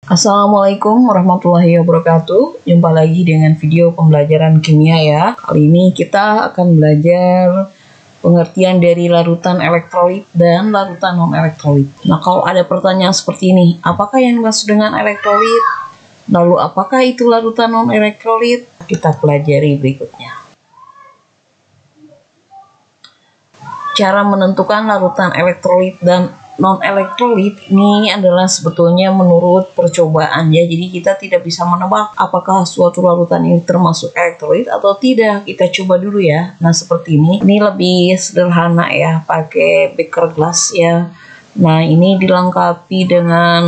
Assalamualaikum warahmatullahi wabarakatuh. Jumpa lagi dengan video pembelajaran kimia ya. Kali ini kita akan belajar pengertian dari larutan elektrolit dan larutan non-elektrolit. Nah, kalau ada pertanyaan seperti ini, apakah yang dimaksud dengan elektrolit? Lalu apakah itu larutan non-elektrolit? Kita pelajari berikutnya. Cara menentukan larutan elektrolit dan non-elektrolit ini adalah sebetulnya menurut percobaan ya. Jadi kita tidak bisa menebak apakah suatu larutan ini termasuk elektrolit atau tidak. Kita coba dulu ya. Nah, seperti ini. Ini lebih sederhana ya, pakai beker gelas ya. Nah, ini dilengkapi dengan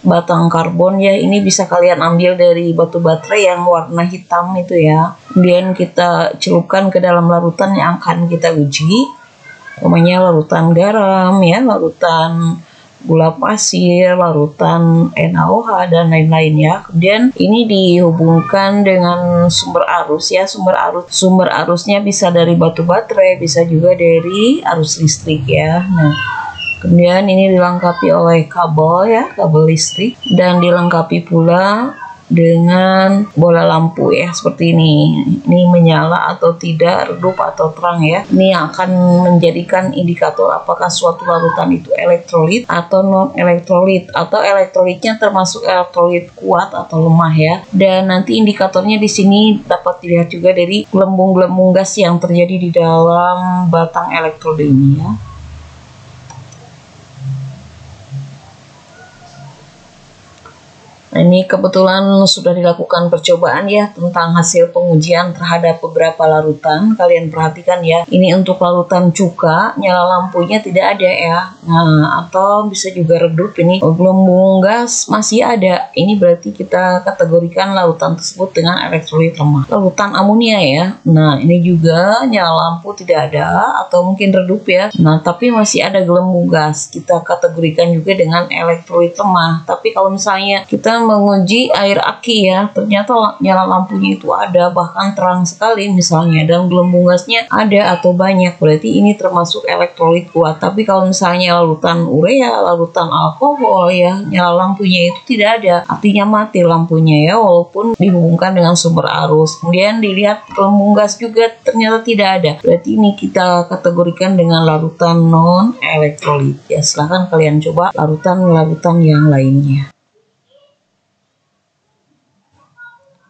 batang karbon ya. Ini bisa kalian ambil dari batu baterai yang warna hitam itu ya. Kemudian kita celupkan ke dalam larutan yang akan kita uji. Namanya larutan garam ya, larutan gula pasir, larutan NaOH dan lain-lain ya. Kemudian ini dihubungkan dengan sumber arus ya, sumber arusnya bisa dari batu baterai, bisa juga dari arus listrik ya. Nah, kemudian ini dilengkapi oleh kabel ya, kabel listrik, dan dilengkapi pula dengan bola lampu ya, seperti ini. Ini menyala atau tidak, redup atau terang ya. Ini akan menjadikan indikator apakah suatu larutan itu elektrolit atau non elektrolit, atau elektrolitnya termasuk elektrolit kuat atau lemah ya. Dan nanti indikatornya di sini dapat dilihat juga dari gelembung-gelembung gas yang terjadi di dalam batang elektrode ini ya. Nah, ini kebetulan sudah dilakukan percobaan ya tentang hasil pengujian terhadap beberapa larutan. Kalian perhatikan ya, ini untuk larutan cuka, nyala lampunya tidak ada ya. Nah, atau bisa juga redup, ini gelembung gas masih ada. Ini berarti kita kategorikan larutan tersebut dengan elektrolit lemah. Larutan amonia ya. Nah, ini juga nyala lampu tidak ada atau mungkin redup ya. Nah, tapi masih ada gelembung gas. Kita kategorikan juga dengan elektrolit lemah. Tapi kalau misalnya kita menguji air aki ya, ternyata nyala lampunya itu ada, bahkan terang sekali misalnya, dan gelembung gasnya ada atau banyak, berarti ini termasuk elektrolit kuat. Tapi kalau misalnya larutan urea, larutan alkohol ya, nyala lampunya itu tidak ada, artinya mati lampunya ya, walaupun dihubungkan dengan sumber arus. Kemudian dilihat gelembung gas juga ternyata tidak ada, berarti ini kita kategorikan dengan larutan non elektrolit ya. Silahkan kalian coba larutan yang lainnya.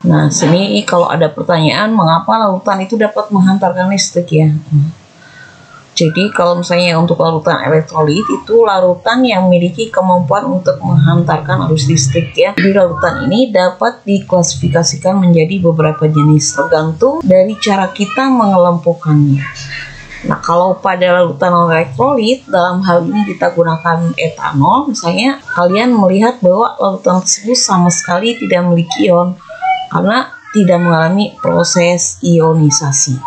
Nah, sini kalau ada pertanyaan mengapa larutan itu dapat menghantarkan listrik ya. Jadi kalau misalnya untuk larutan elektrolit itu larutan yang memiliki kemampuan untuk menghantarkan arus listrik ya. Jadi larutan ini dapat diklasifikasikan menjadi beberapa jenis tergantung dari cara kita mengelompokkannya. Nah, kalau pada larutan non-elektrolit, dalam hal ini kita gunakan etanol, misalnya kalian melihat bahwa larutan tersebut sama sekali tidak memiliki ion karena tidak mengalami proses ionisasi.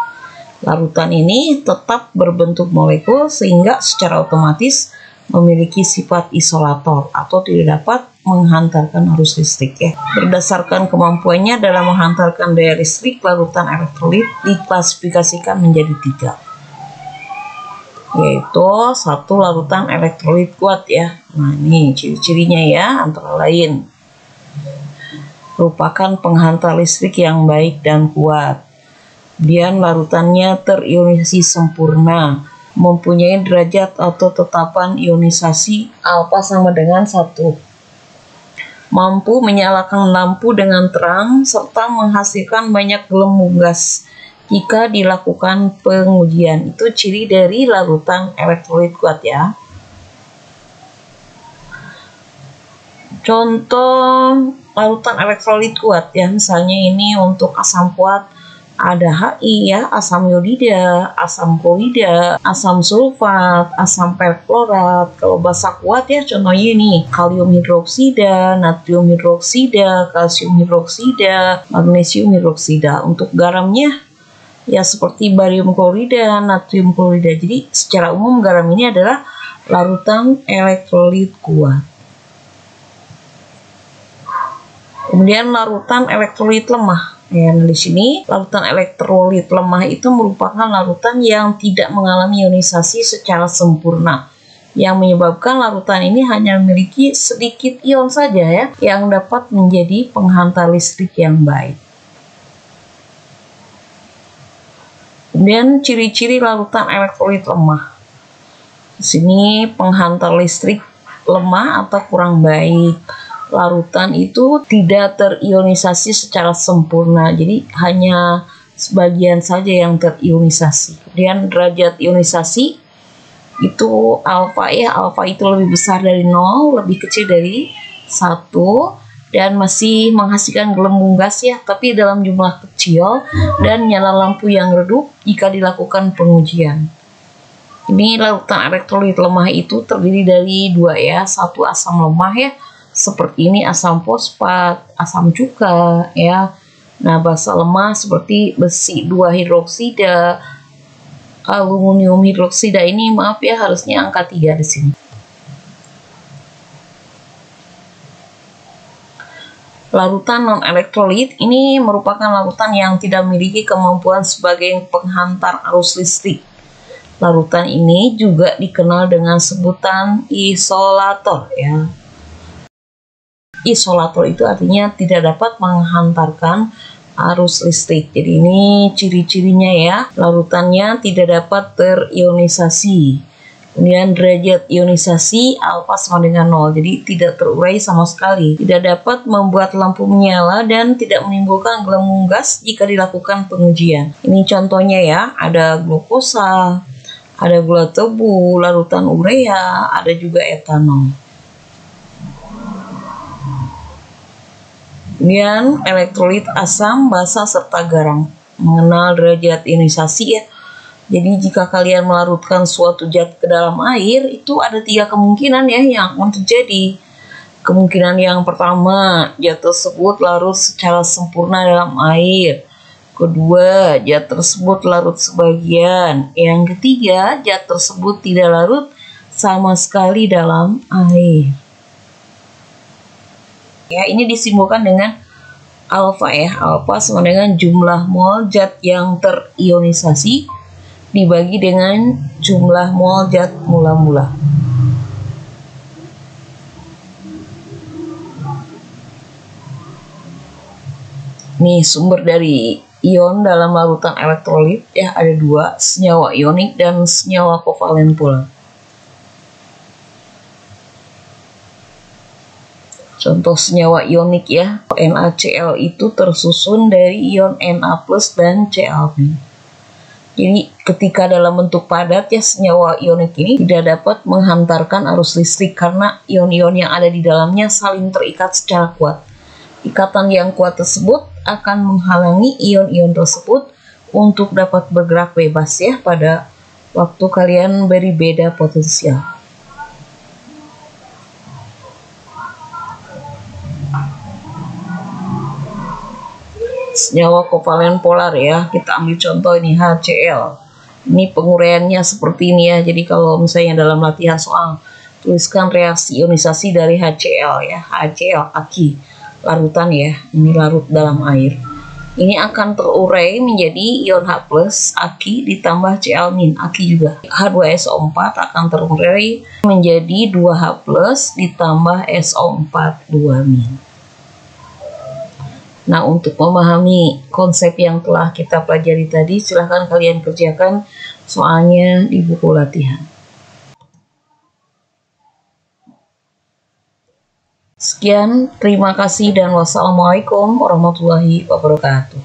Larutan ini tetap berbentuk molekul sehingga secara otomatis memiliki sifat isolator atau tidak dapat menghantarkan arus listrik ya. Berdasarkan kemampuannya dalam menghantarkan daya listrik, larutan elektrolit diklasifikasikan menjadi 3, yaitu 1 larutan elektrolit kuat ya. Nah, ini ciri-cirinya ya, antara lain merupakan penghantar listrik yang baik dan kuat. Kemudian larutannya terionisasi sempurna, mempunyai derajat atau tetapan ionisasi alfa sama dengan 1. Mampu menyalakan lampu dengan terang serta menghasilkan banyak gelembung gas jika dilakukan pengujian. Itu ciri dari larutan elektrolit kuat ya. Contoh larutan elektrolit kuat ya, misalnya ini untuk asam kuat ada Hi ya, asam iodida, asam klorida, asam sulfat, asam perklorat. Kalau basa kuat ya, contohnya ini kalium hidroksida, natrium hidroksida, kalsium hidroksida, magnesium hidroksida. Untuk garamnya ya seperti barium klorida, natrium klorida. Jadi secara umum garam ini adalah larutan elektrolit kuat. Kemudian larutan elektrolit lemah. Ya, di sini larutan elektrolit lemah itu merupakan larutan yang tidak mengalami ionisasi secara sempurna. yang menyebabkan larutan ini hanya memiliki sedikit ion saja ya, yang dapat menjadi penghantar listrik yang baik. Kemudian ciri-ciri larutan elektrolit lemah. Di sini penghantar listrik lemah atau kurang baik. Larutan itu tidak terionisasi secara sempurna, jadi hanya sebagian saja yang terionisasi. Kemudian derajat ionisasi itu alfa ya, alfa itu lebih besar dari 0, lebih kecil dari 1, dan masih menghasilkan gelembung gas ya, tapi dalam jumlah kecil dan nyala lampu yang redup jika dilakukan pengujian. Ini larutan elektrolit lemah itu terdiri dari dua ya, satu asam lemah ya, seperti ini asam fosfat, asam cuka ya. Nah, basa lemah seperti besi 2 hidroksida, aluminium hidroksida ini maaf ya, harusnya angka 3 di sini. Larutan non-elektrolit ini merupakan larutan yang tidak memiliki kemampuan sebagai penghantar arus listrik. Larutan ini juga dikenal dengan sebutan isolator ya. Isolator itu artinya tidak dapat menghantarkan arus listrik. Jadi ini ciri-cirinya ya, larutannya tidak dapat terionisasi. Kemudian derajat ionisasi alfa sama dengan 0, jadi tidak terurai sama sekali, tidak dapat membuat lampu menyala, dan tidak menimbulkan gelembung gas jika dilakukan pengujian. Ini contohnya ya, ada glukosa, ada gula tebu, larutan urea, ada juga etanol. Kemudian elektrolit asam, basa, serta garam. Mengenal derajat ionisasi ya. Jadi jika kalian melarutkan suatu zat ke dalam air, itu ada 3 kemungkinan ya yang akan terjadi. Kemungkinan yang pertama, zat tersebut larut secara sempurna dalam air. Kedua, zat tersebut larut sebagian. Yang ketiga, zat tersebut tidak larut sama sekali dalam air. Ya, ini disimbolkan dengan alfa ya. Alfa sama dengan jumlah mol zat yang terionisasi dibagi dengan jumlah mol zat mula-mula. Nih sumber dari ion dalam larutan elektrolit ya, ada 2, senyawa ionik dan senyawa kovalen polar. Contoh senyawa ionik ya, NaCl itu tersusun dari ion Na+ dan Cl-. Jadi ketika dalam bentuk padat ya, senyawa ionik ini tidak dapat menghantarkan arus listrik karena ion-ion yang ada di dalamnya saling terikat secara kuat. Ikatan yang kuat tersebut akan menghalangi ion-ion tersebut untuk dapat bergerak bebas ya pada waktu kalian beri beda potensial. Senyawa kovalen polar ya, kita ambil contoh ini HCl. Ini penguraiannya seperti ini ya. Jadi kalau misalnya dalam latihan soal, tuliskan reaksi ionisasi dari HCl ya. HCl aki, larutan ya, ini larut dalam air. Ini akan terurai menjadi ion H+ aki ditambah Cl- aki juga. H2SO4 akan terurai menjadi 2H+ ditambah SO4 2-. Nah, untuk memahami konsep yang telah kita pelajari tadi, silahkan kalian kerjakan soalnya di buku latihan. Sekian, terima kasih dan wassalamualaikum warahmatullahi wabarakatuh.